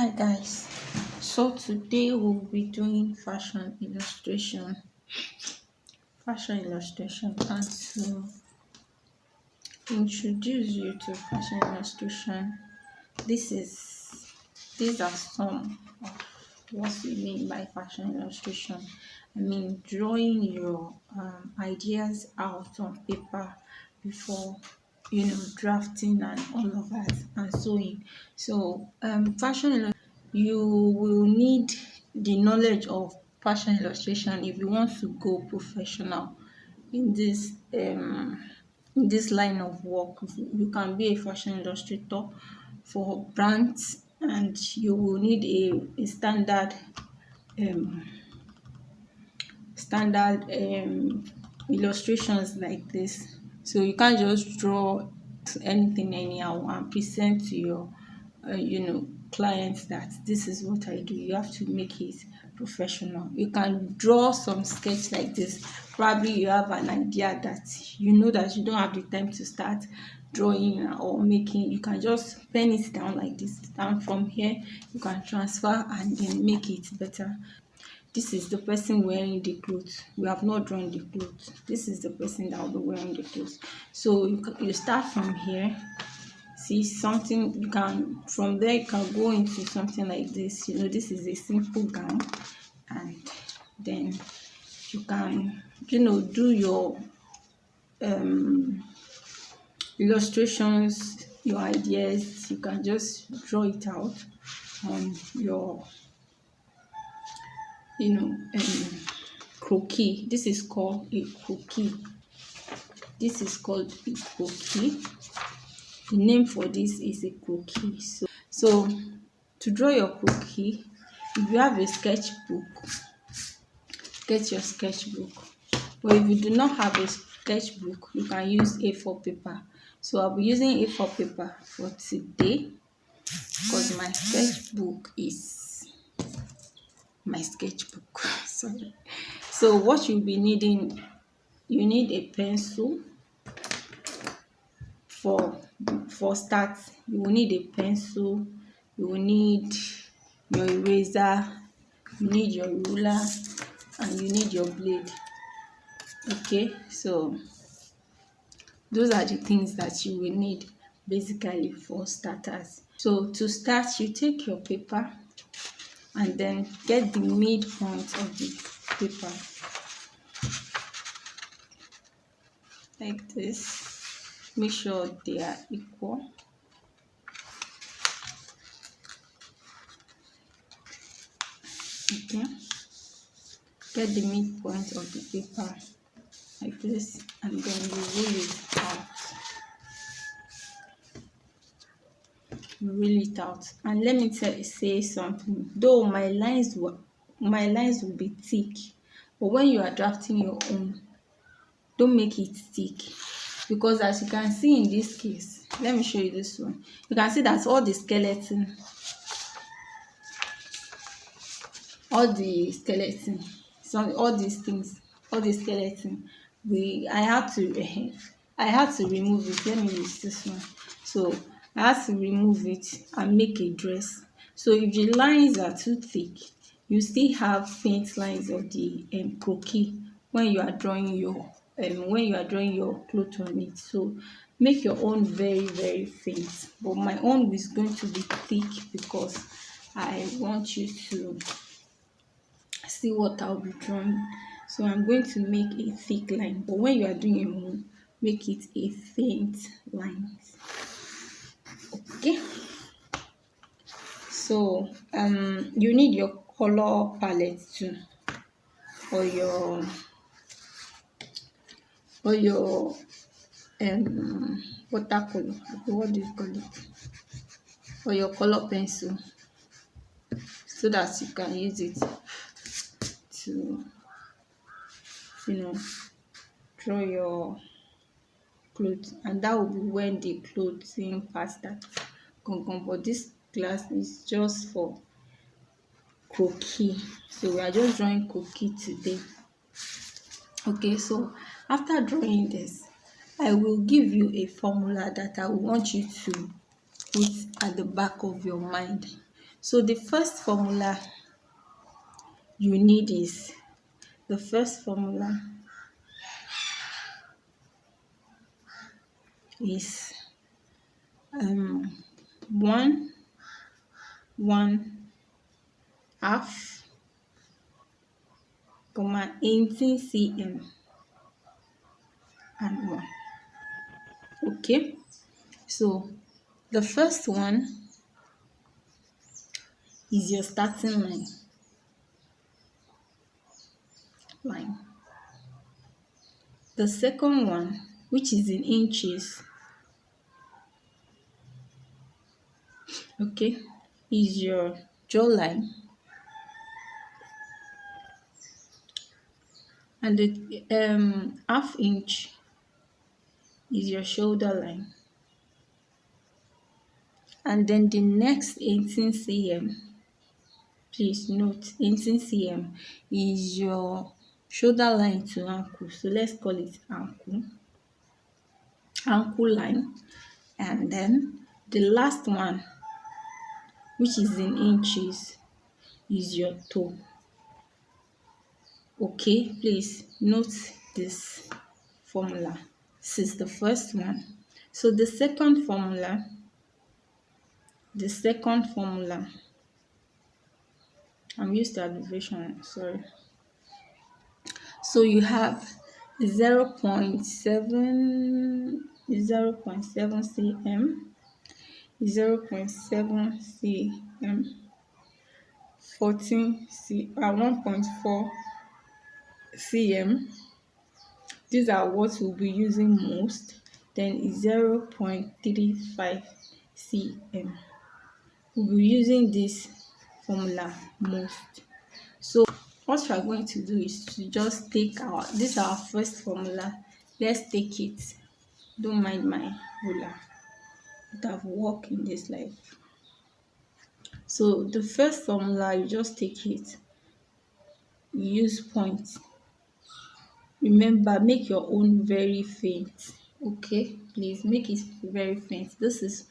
Hi guys, so today we'll be doing fashion illustration, and to introduce you to fashion illustration, this is these are some of what we mean by fashion illustration. I mean drawing your ideas out on paper before drafting and all of that and sewing. So you will need the knowledge of fashion illustration if you want to go professional in this line of work. You can be a fashion illustrator for brands, and you will need a um, standard illustrations like this. So you can't just draw anything anyhow and present to your clients that this is what I do. You have to make it professional. You can draw some sketch like this. Probably you have an idea that you know that you don't have the time to start drawing or making. You can just pen it down like this, and from here you can transfer and then make it better. This is the person wearing the clothes. We have not drawn the clothes. This is the person that will be wearing the clothes. So you start from here. See something, you can from there you can go into something like this. This is a simple gown, and then you can do your illustrations, your ideas. You can just draw it out on your croquis. This is called a croquis. The name for this is a croquis. So to draw your croquis, if you have a sketchbook, get your sketchbook. But if you do not have a sketchbook, you can use A4 paper. So I'll be using A4 paper for today because my sketchbook is my sketchbook. Sorry. So what you'll be needing, you need a pencil. For start, you will need a pencil, you will need your eraser, you need your ruler, and you need your blade. Okay, so those are the things that you will need basically for starters. So to start, you take your paper and then get the midpoint of the paper like this. Make sure they are equal. Okay, get the midpoint of the paper like this, and then you roll it out. And let me say something. Though my lines will be thick, but when you are drafting your own, don't make it thick, because as you can see in this case, let me show you this one. You can see that all the skeleton, so all these things, all the skeleton, I had to remove it. Let me use this one. So I had to remove it and make a dress. So if the lines are too thick, you still have faint lines of the croquis when you are drawing your cloth on it. So make your own very, very faint, but my own is going to be thick because I want you to see what I'll be drawing. So I'm going to make a thick line, but when you are doing your own, make it a faint line. Okay, so you need your color palette too, or your watercolor, what do you call it, or your color pencil, so that you can use it to draw your clothes. And that will be when the clothing past that gongon. But this class is just for croquis, so we are just drawing croquis today. Okay, so after drawing this, I will give you a formula that I want you to put at the back of your mind. So the first formula you need is the first formula is 1 1 half comma 18 cm and 1. Okay, so the first one is your starting line. The second one, which is in inches, okay, is your jawline, and the half inch is your shoulder line, and then the next 18 cm, please note 18 cm is your shoulder line to ankle, so let's call it ankle line. And then the last one, which is in inches, is your toe. Okay, please note this formula. This is the first one. So the second formula, I'm used to abbreviation, sorry. So you have 0.7 cm, 0.7 cm, 1.4 cm. These are what we'll be using most. Then 0.35 cm. We'll be using this formula most. So what we are going to do is to just take this is our first formula. Let's take it. Don't mind my ruler. But I've worked in this life. So the first formula, you just take it. You use point. Remember, make your own very faint. Okay, please make it very faint. This is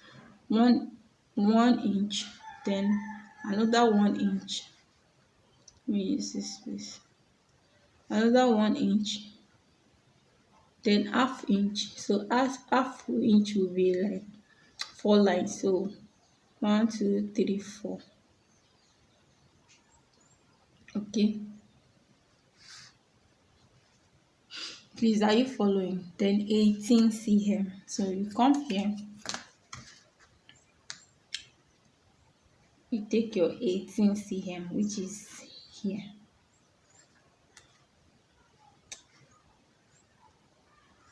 one inch, then another 1 inch. Let me use this please. Another 1 inch, then half inch. So half inch will be like 4 lines. So 1 2 3 4. Okay, please, are you following? Then 18 cm. So you come here, you take your 18 cm, which is here.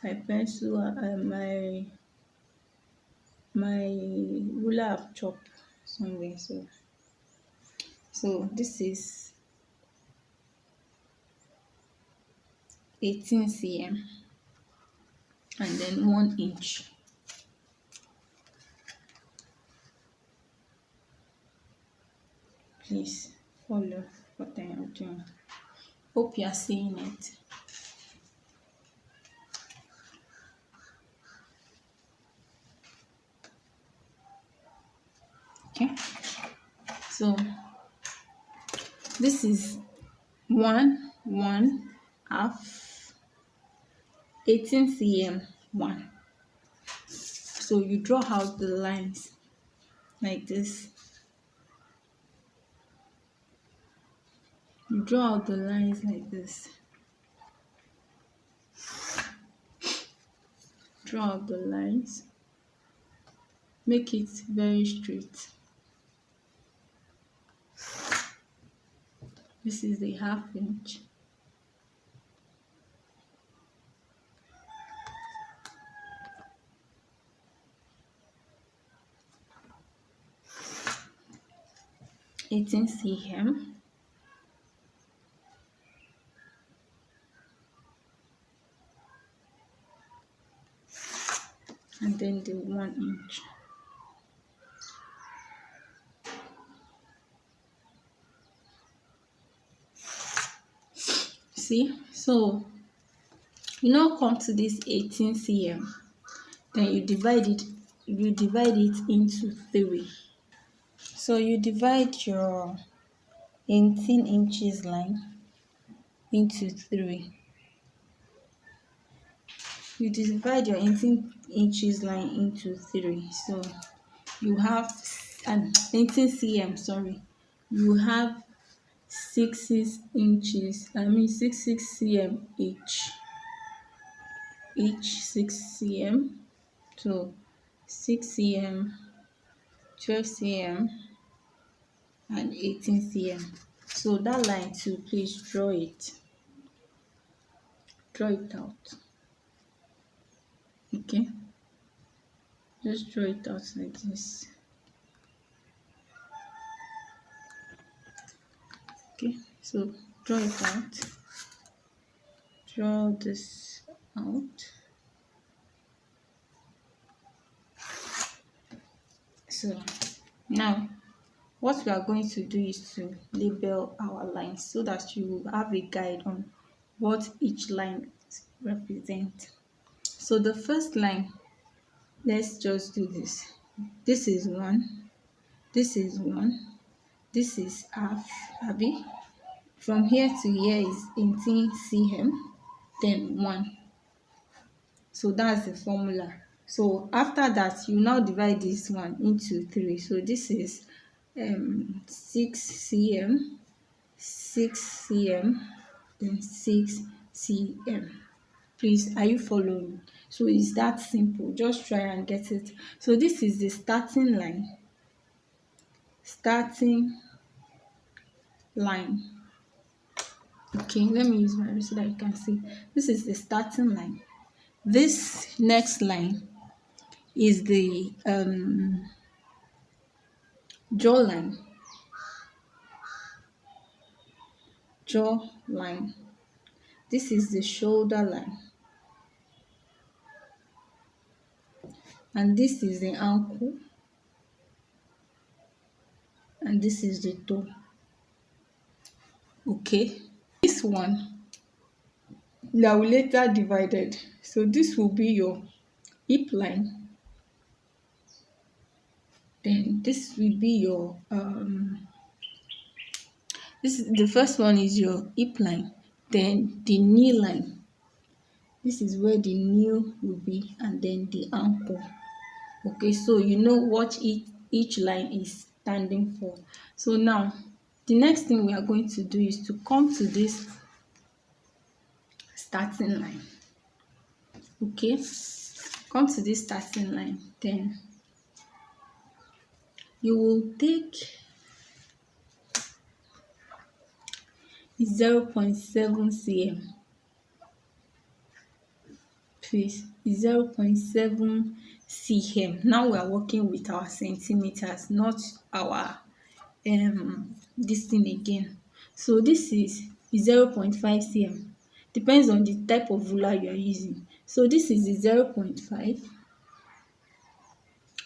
My pencil and my ruler have chopped somewhere, so this is 18 cm and then 1 inch. Please follow what I am doing. Hope you are seeing it. Okay, so this is 1 half 18 cm 1. So you draw out the lines like this. You draw out the lines like this. Draw out the lines. Make it very straight. This is the half inch. Eighteen cm. And then the 1 inch. See, so you now come to this 18 cm, then you divide it into 3. So you divide your 18 inches line into 3. You divide your 18 inches line into 3. So you have 18 cm, sorry. You have 6 cm each 6 cm. So 6 cm, 12 cm, and 18 cm. So that line too, please draw it out. Okay, just draw it out like this. Okay, so draw it out, draw this out. So now what we are going to do is to label our lines so that you will have a guide on what each line represents. So the first line, let's just do this. This is 1, this is 1, this is half, Abby. From here to here is 18 cm, then 1. So that's the formula. So after that, you now divide this one into 3. So this is 6 cm, 6 cm, then 6 cm. Please, are you following? So it's that simple. Just try and get it. So this is the starting line. Okay, let me use my eraser so that you can see. This is the starting line. This next line is the jaw line. This is the shoulder line. And this is the ankle. And this is the toe. Okay. This one, that will later divided. So this will be your hip line. Then this will be your the first one is your hip line. Then the knee line. This is where the knee will be, and then the ankle. Okay, so you know what each line is standing for. So now the next thing we are going to do is to come to this starting line. Okay, come to this starting line, then you will take 0.7 cm. Please, 0.7 cm. Now we are working with our centimeters, not our this thing again. So this is 0.5 cm. Depends on the type of ruler you are using. So this is the 0.5.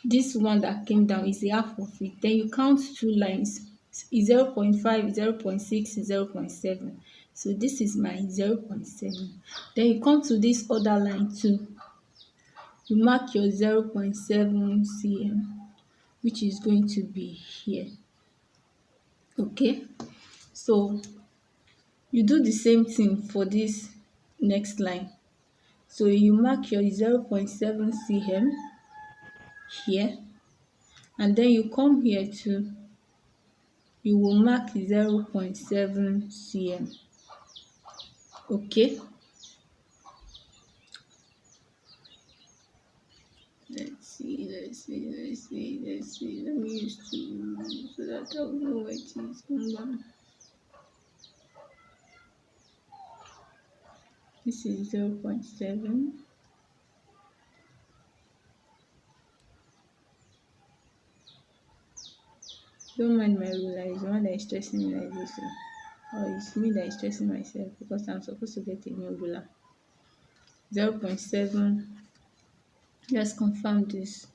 This one that came down is the half of it. Then you count 2 lines. 0.5, 0.6, 0.7. So this is my 0.7. Then you come to this other line too. You mark your 0.7 cm, which is going to be here. Okay, so you do the same thing for this next line. So you mark your 0.7 cm here, and then you come here too. You will mark 0.7 cm. Okay, let's see. Let me use 2 so that I'll know where it is. This is 0.7. Don't mind my ruler, it's the one that is stressing me like this. Or it's me that is stressing myself because I'm supposed to get a new ruler. 0.7. Let's confirm this.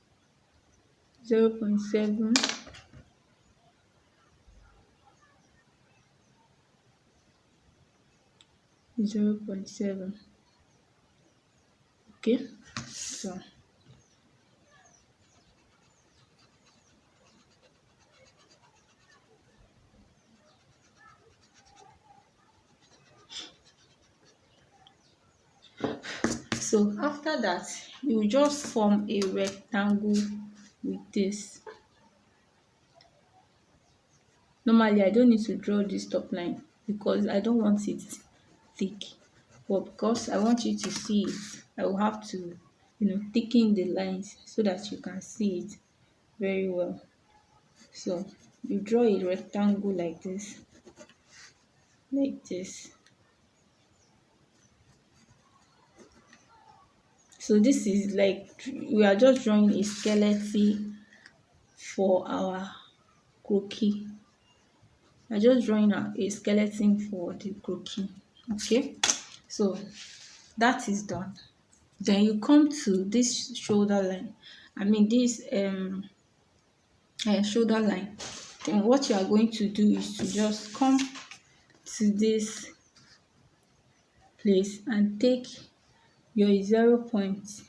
0.7. 0.7. Okay, so So after that, you just form a rectangle with this. Normally, I don't need to draw this top line because I don't want it thick. But because I want you to see it, I will have to, thicken the lines so that you can see it very well. So you draw a rectangle like this, like this. So this is like we are just drawing a skeleton for our croquis. I'm just drawing a skeleton for the croquis. Okay, so that is done. Then you come to this shoulder line. I mean this shoulder line. Then what you are going to do is to just come to this place and take your 0.7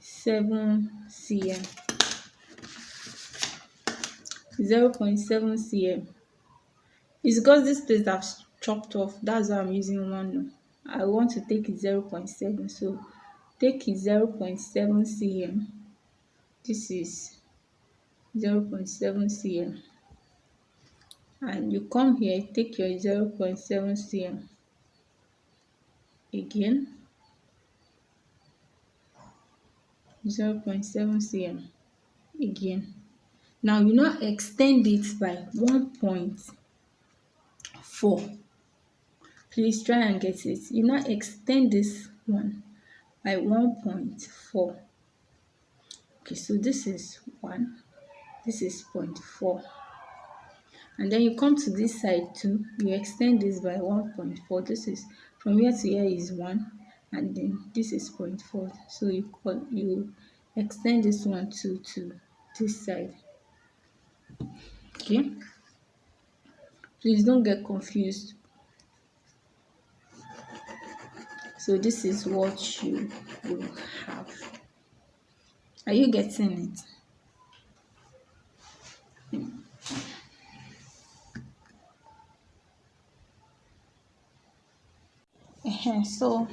cm, 0.7 cm. It's because this place I've chopped off, that's why I'm using one now. I want to take 0.7, so take 0.7 cm. This is 0.7 cm, and you come here, take your 0.7 cm again, 0.7 cm again. Now you now extend it by 1.4. Please try and get it. You now extend this one by 1.4. Okay, so this is 1, this is 0.4, and then you come to this side too, you extend this by 1.4. This is from here to here is 1, and then this is 0.4. So you extend this one too to this side. Okay, please don't get confused. So this is what you will have. Are you getting it? So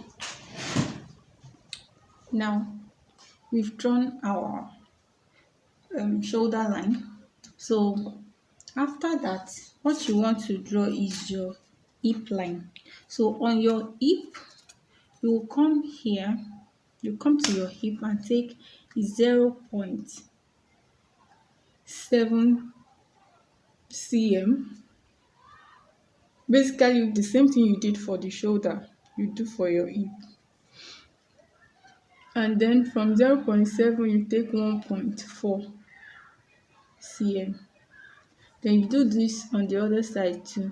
now we've drawn our shoulder line. So after that, what you want to draw is your hip line. So on your hip, you will come here, you come to your hip and take 0.7 cm. Basically the same thing you did for the shoulder, you do for your hip. And then from 0.7 you take 1.4 cm. Then you do this on the other side too.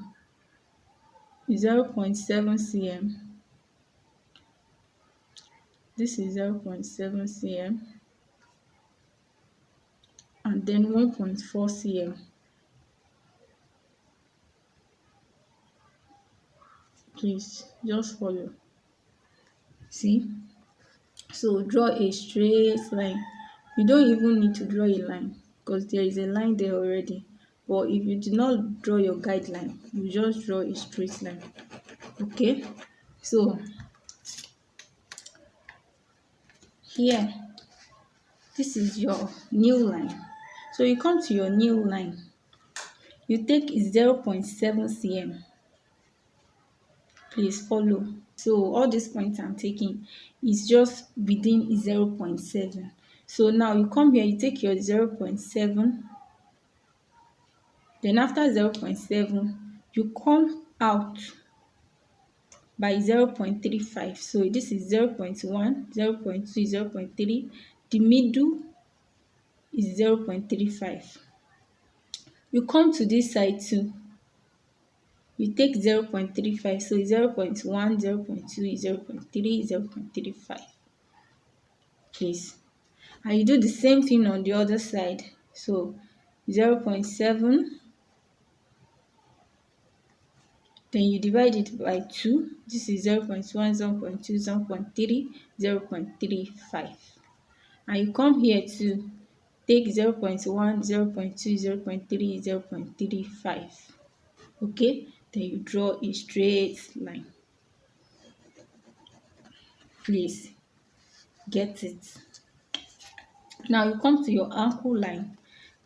0.7 cm. This is 0.7 cm. And then 1.4 cm. Please just follow. See? So draw a straight line. You don't even need to draw a line because there is a line there already. But if you do not draw your guideline, you just draw a straight line. Okay? So here, this is your new line. So you come to your new line. You take 0.7 cm. Please follow. So all these points I'm taking is just within 0.7. So now you come here, you take your 0.7. Then after 0.7, you come out by 0.35. So this is 0.1, 0.2, 0.3. The middle is 0.35. You come to this side too. You take 0.35. So 0.1, 0.2, 0.3, 0.35. Please. And you do the same thing on the other side. So 0.7. Then you divide it by 2. This is 0.1, 0.2, 0.3, 0.35. And you come here to take 0.1, 0.2, 0.3, 0.35. Okay, then you draw a straight line. Please get it. Now you come to your ankle line.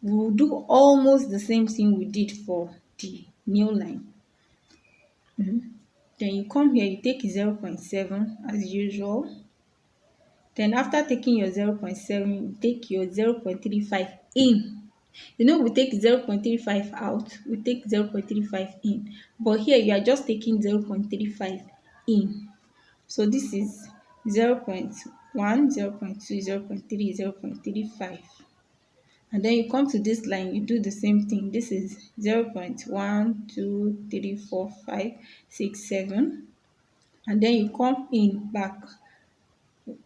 We will do almost the same thing we did for the nail line. Then you come here, you take 0.7 as usual. Then after taking your 0.7, you take your 0.35 in. You know, we take 0.35 out, we take 0.35 in. But here you are just taking 0.35 in. So this is 0.1, 0.2, 0.3, 0.35. And then you come to this line, you do the same thing. This is 0.1, 2, 3, 4, 5, 6, 7. And then you come in back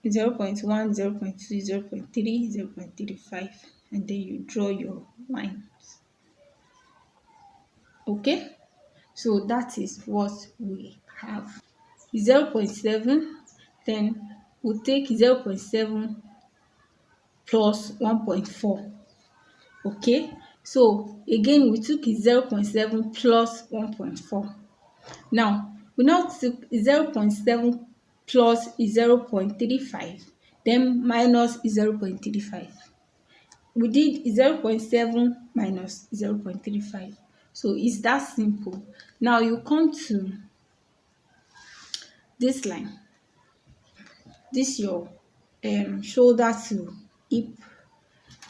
0.1, 0.2, 0.3, 0.35. And then you draw your line. Okay? So that is what we have. 0.7, then we'll take 0.7 plus 1.4. Okay, so again we took 0.7 plus 1.4. Now we now took 0.7 plus 0.35, then minus 0.35. We did 0.7 minus 0.35. So it's that simple. Now you come to this line. This your shoulder to hip.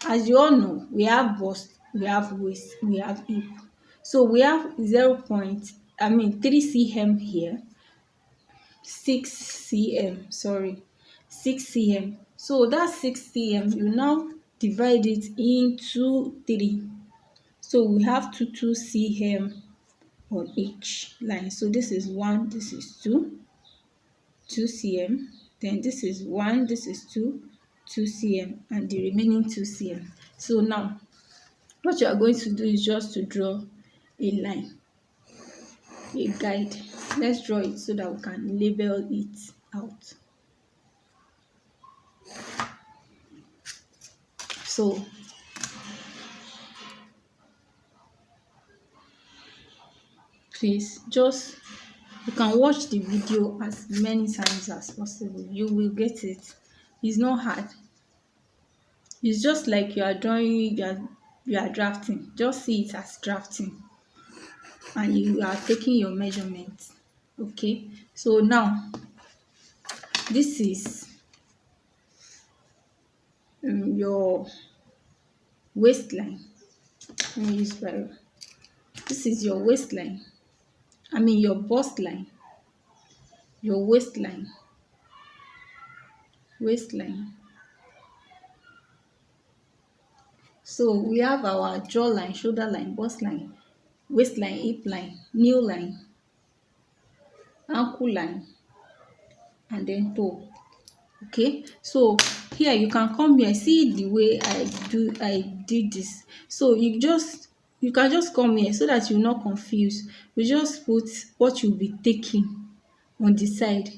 As you all know, we have bust, we have waist, we have hip. So we have 3 cm here, 6 cm, sorry, 6 cm. So that 6 cm, you now divide it into 3. So we have 2 cm on each line. So this is 1, this is 2 cm. Then this is 1, this is 2 cm, and the remaining 2 cm. So now what you are going to do is just to draw a line, a guide. Let's draw it so that we can label it out. So please just, you can watch the video as many times as possible. You will get it. It's not hard. It's just like you are drawing, you are drafting. Just see it as drafting, and you are taking your measurements. Okay, so now this is your waistline. Let me use spiral. This is your waistline. Your bust line, your waistline. So we have our jawline, shoulder line, bust line, waistline, hip line, knee line, ankle line, and then toe. Okay, so here you can come here, see the way I did this. So you can just come here so that you're not confused. We just put what you'll be taking on the side.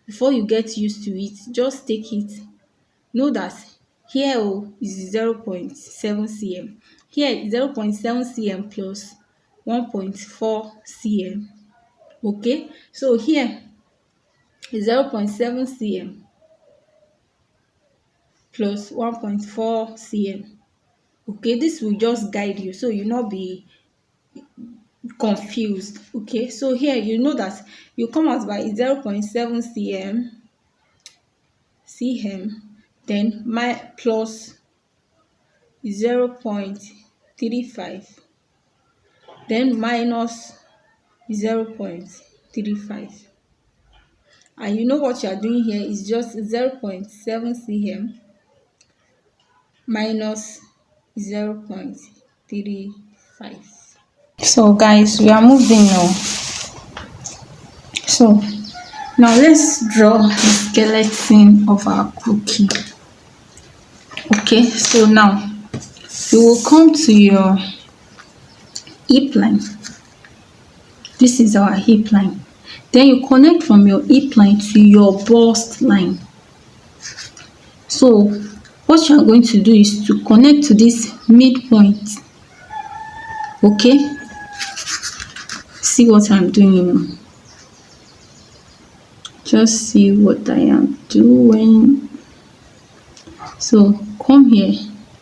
Before you get used to it, just take it. Know that here is 0.7 cm. Here 0.7 cm plus 1.4 cm. Okay, so here is 0.7 cm plus 1.4 cm. Okay, this will just guide you so you not be confused. Okay, so here you know that you come out by 0.7 cm, then my plus 0.35, then minus 0.35. And you know what you are doing here is just 0.7 cm minus 0.35. So guys, we are moving now. So now let's draw the skeleton of our croqui. Okay, so now you will come to your hip line. This is our hip line. Then you connect from your hip line to your bust line. So what you are going to do is to connect to this midpoint. Okay, see what I'm doing now. Just see what I am doing. So come here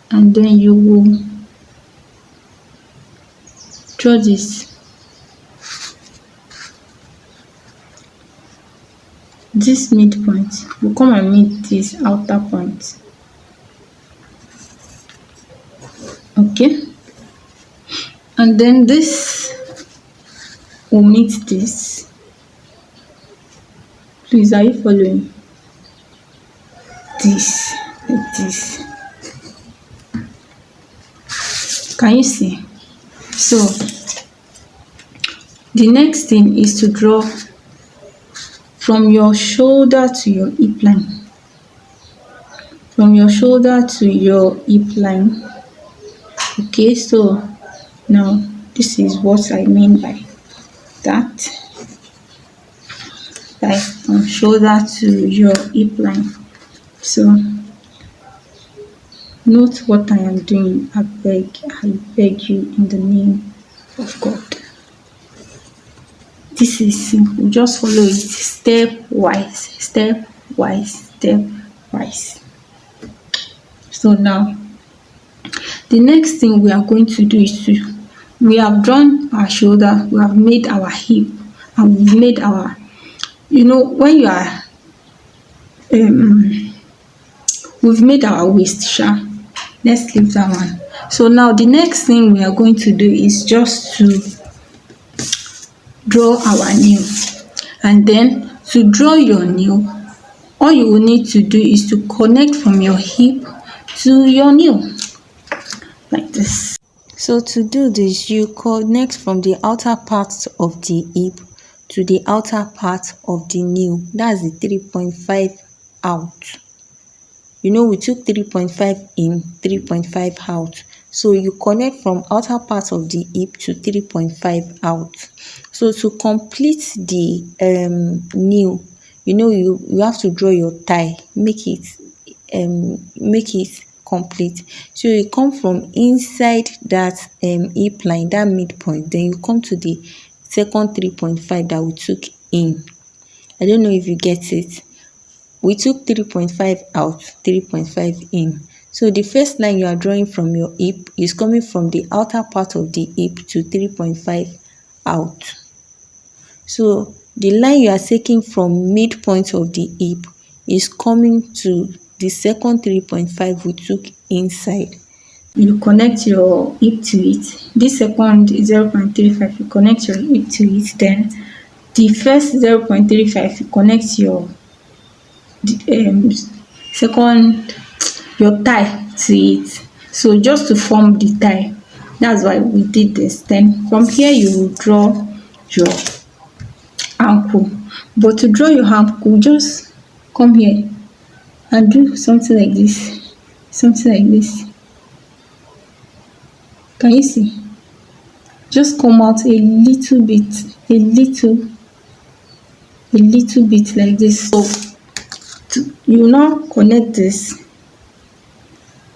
and then you will draw this midpoint. We'll come and meet this outer point. Okay, and then this will meet this. Please, are you following? This, like this. Can you see? So the next thing is to draw from your shoulder to your hip line. From your shoulder to your hip line. Okay, so now this is what I mean by that. Like from shoulder to your hip line. So note what I am doing. I beg you in the name of God. This is simple. Just follow it stepwise, stepwise. So now the next thing we are going to do is we have drawn our shoulder, we have made our hip, and we've made our, when you are we've made our waist. Let's leave that one. So now the next thing we are going to do is just to draw our nail. And then to draw your nail, all you will need to do is to connect from your hip to your nail, like this. So to do this, you connect from the outer part of the hip to the outer part of the nail. That's the 3.5 out. We took 3.5 in, 3.5 out. So you connect from outer part of the hip to 3.5 out. So to complete the nail, you have to draw your thigh, make it complete. So you come from inside that hip line, that midpoint, then you come to the second 3.5 that we took in. I don't know if you get it. We took 3.5 out, 3.5 in. So the first line you are drawing from your hip is coming from the outer part of the hip to 3.5 out. So the line you are taking from midpoint of the hip is coming to the second 3.5 we took inside. You connect your hip to it. This second 0.35, you connect your hip to it. Then the first 0.35, you connect your second, your thigh to it. So just to form the thigh, that's why we did this. Then from here you will draw your ankle. But to draw your ankle, just come here and do something like this, Can you see? Just come out a little bit, like this. So you now connect this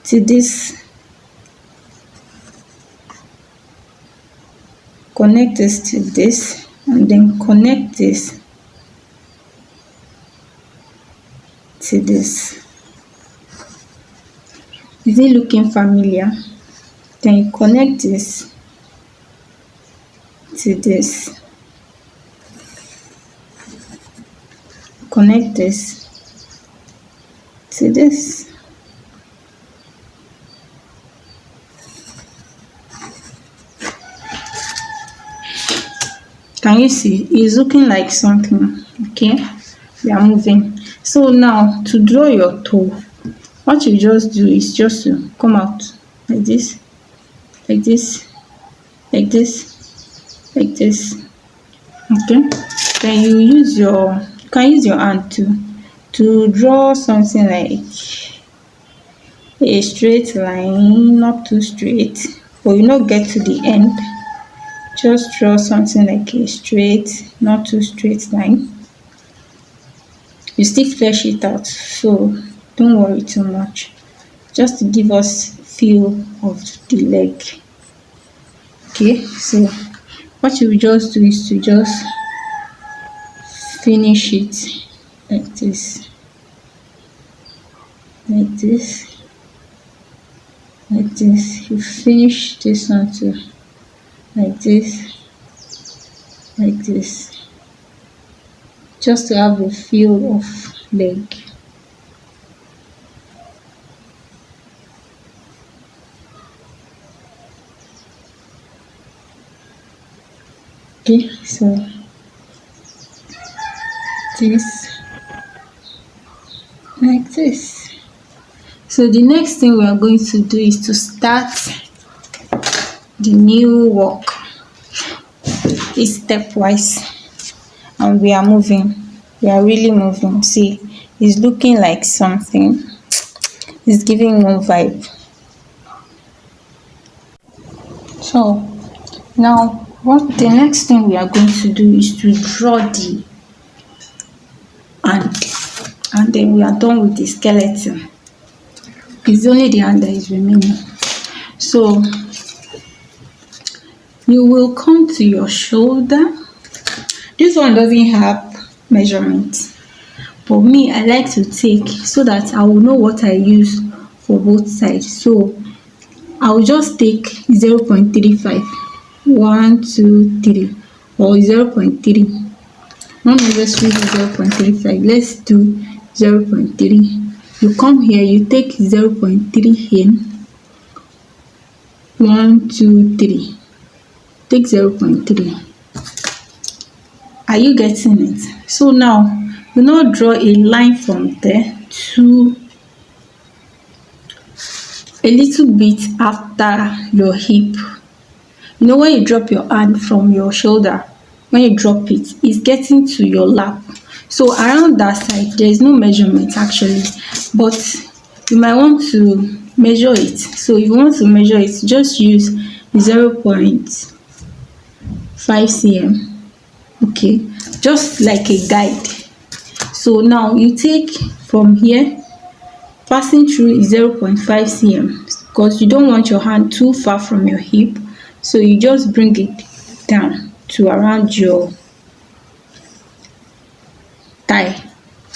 to this, and then connect this to this. Is it looking familiar? Then you connect this to this, connect this to this. Can you see? It's looking like something. Okay, we are moving. So now to draw your toe, what you just do is just to come out like this, like this, like this, like this. Okay, then you can use your hand to draw something like a straight line, not too straight, but you not get to the end. Just draw something like a straight, not too straight line. You still flesh it out, so don't worry too much. Just to give us feel of the leg. Okay, so what you just do is to just finish it like this, like this, like this. You finish this one too, like this, like this, just to have a feel of leg. Okay, so this, like this. So the next thing we are going to do is to start the new work. It's stepwise, and we are moving. We are really moving. See, it's looking like something. It's giving one vibe. So now, what the next thing we are going to do is to draw the hand, and then we are done with the skeleton. It's only the hand that is remaining. So you will come to your shoulder. This one doesn't have measurement, but me, I like to take so that I will know what I use for both sides. So I will just take 0.35, 1, 2, 3, or 0.3. Not necessarily 0.35. Let's do 0.3. You come here, you take 0.3 here. 1, 2, 3. Take 0.3. Are you getting it? So now you now draw a line from there to a little bit after your hip. You know, when you drop your hand from your shoulder, when you drop it, it's getting to your lap. So around that side, there is no measurement actually, but you might want to measure it. So if you want to measure it, just use 0.5 cm. Okay, just like a guide. So now you take from here, passing through 0.5 cm, because you don't want your hand too far from your hip. So you just bring it down to around your thigh.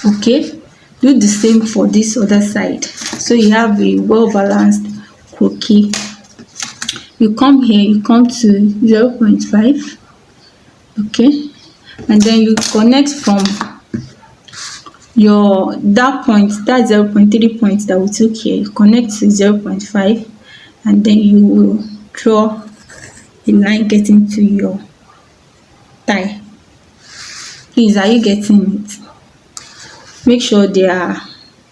Okay, do the same for this other side. So you have a well balanced croquis. You come here, you come to 0.5. Okay, and then you connect from your that point, that 0.3 point that we took here, you connect to 0.5, and then you will draw a line getting to your thigh. Please, are you getting it? Make sure they are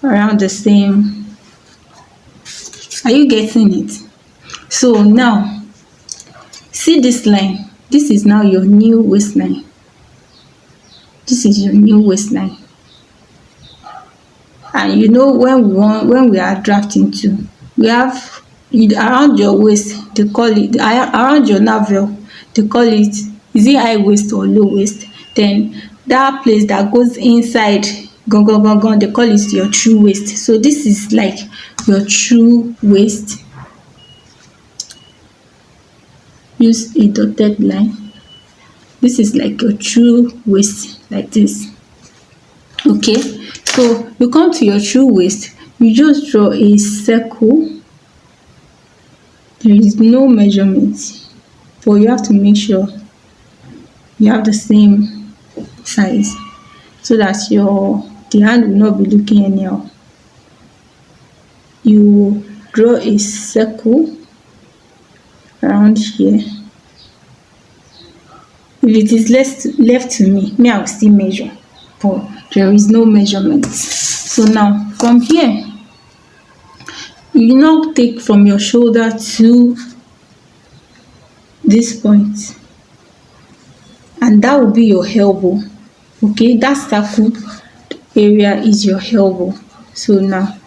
around the same. Are you getting it? So now, see this line. This is now your new waistline. This is your new waistline. And you know, when we are drafting too, we have around your waist, they call it around your navel, they call it, is it high waist or low waist? Then that place that goes inside, gong, they call it your true waist. So this is like your true waist. Use a dotted line. This is like your true waist, like this. Okay, so you come to your true waist, you just draw a circle. There is no measurement, but you have to make sure you have the same size so that the hand will not be looking anyhow. You draw a circle around here. If it is left to me, I will still measure, but there is no measurement. So now from here, you now take from your shoulder to this point, and that will be your elbow. Okay, that circle area is your elbow. So now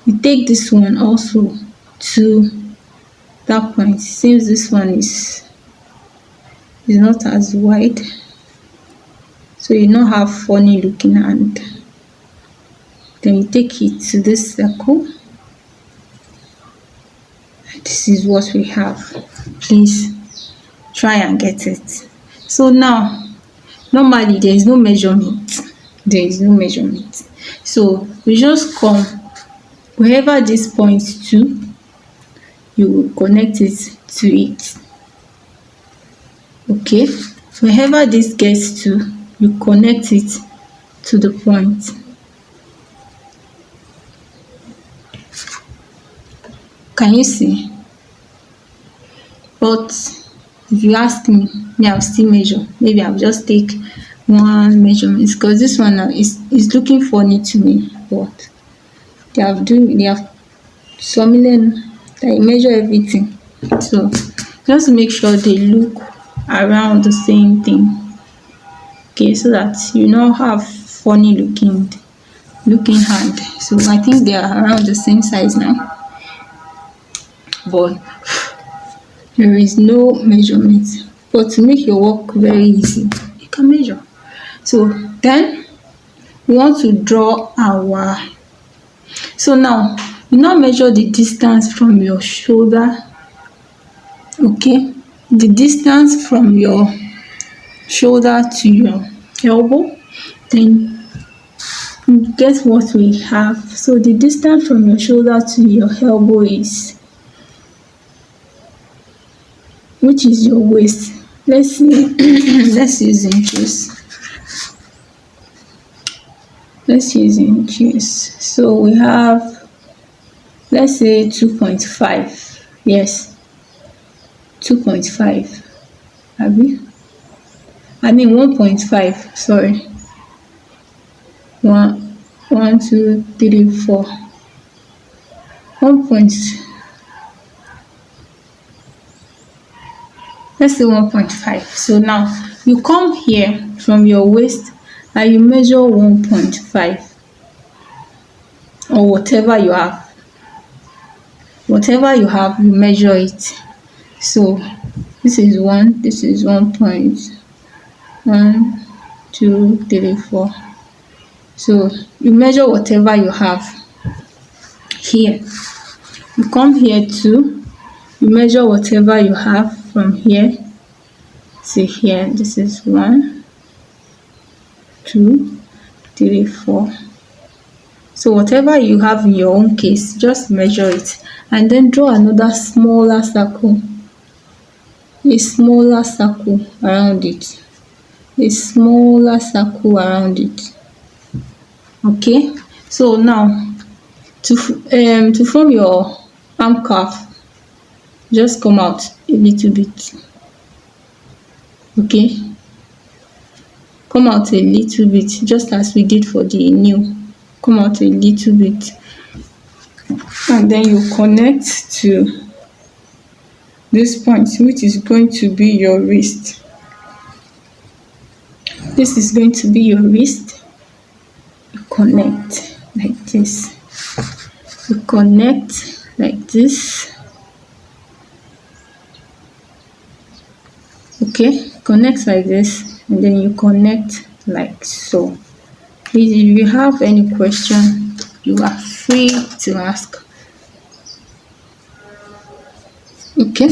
you take this one also to that point. Since this one is not as wide, so you don't have funny looking hand. Then you take it to this circle. This is what we have. Please try and get it. So now, normally there is no measurement. there is no measurement. So you just come wherever this points to, you will connect it to it. Okay, wherever this gets to, you connect it to the point. Can you see? But if you ask me, I'll still measure. Maybe I'll just take one measurement because this one now is looking funny to me. But they have some million that measure everything. So just make sure they look around the same thing. Okay, so that you don't have funny looking hand. So I think they are around the same size now. But there is no measurement. But to make your work very easy, you can measure. So then we want to draw our. So now you now measure the distance from your shoulder. Okay, the distance from your shoulder to your elbow. Then guess what we have. So the distance from your shoulder to your elbow is, which is your waist. Let's see. Let's use inches. So we have, let's say 2.5. Yes, 2.5. I mean 1.5. Sorry. 1, 2, 3, 4. 1. Let's say 1.5. So now you come here from your waist and you measure 1.5 or whatever you have. Whatever you have, you measure it. So this is 1, this is 1.1, 2, 3, 4. So you measure whatever you have here. You come here too, you measure whatever you have from here to here. This is 1, 2, 3, 4. So whatever you have in your own case, just measure it and then draw another smaller circle. A smaller circle around it. A smaller circle around it. Okay, so now to form your arm cuff, just come out a little bit. Okay, come out a little bit, just as we did for the new. Come out a little bit, and then you connect to this point, which is going to be your wrist. This is going to be your wrist. You connect like this. You connect like this. Okay, connect like this, and then you connect like so. Please, if you have any question, you are free to ask. Okay,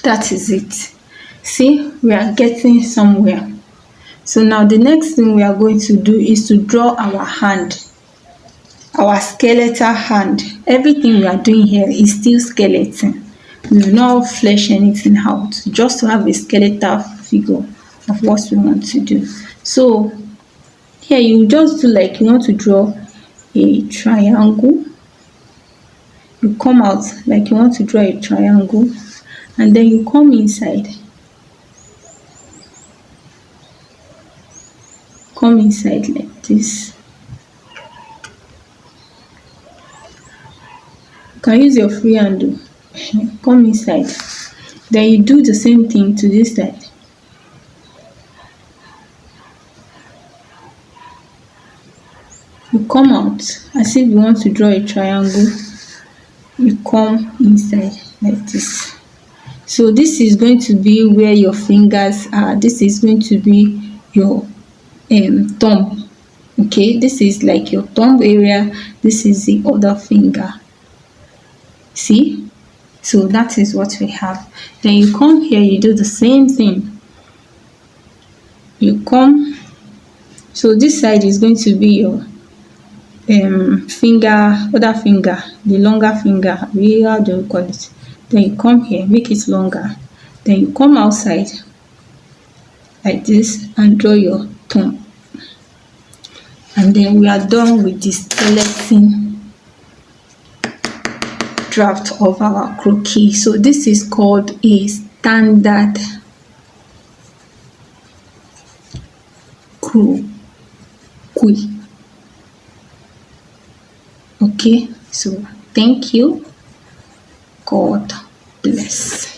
that is it. See, we are getting somewhere. So now the next thing we are going to do is to draw our hand, our skeletal hand. Everything we are doing here is still skeleton. We will not flesh anything out, just to have a skeletal figure of what we want to do. So here you just do like you want to draw a triangle. You come out like you want to draw a triangle, and then you come inside. Come inside like this. You can use your free hand. Come inside. Then you do the same thing to this side. You come out as if you want to draw a triangle. You come inside like this. So this is going to be where your fingers are. This is going to be your thumb. Okay, this is like your thumb area. This is the other finger. See? So that is what we have. Then you come here, you do the same thing. You come So this side is going to be your finger, other finger, the longer finger, how do you call it? Then you come here, make it longer. Then you come outside like this and draw your thumb. And then we are done with the skeleton draft of our croquis. So this is called a standard croquis. Okay, so thank you. God bless.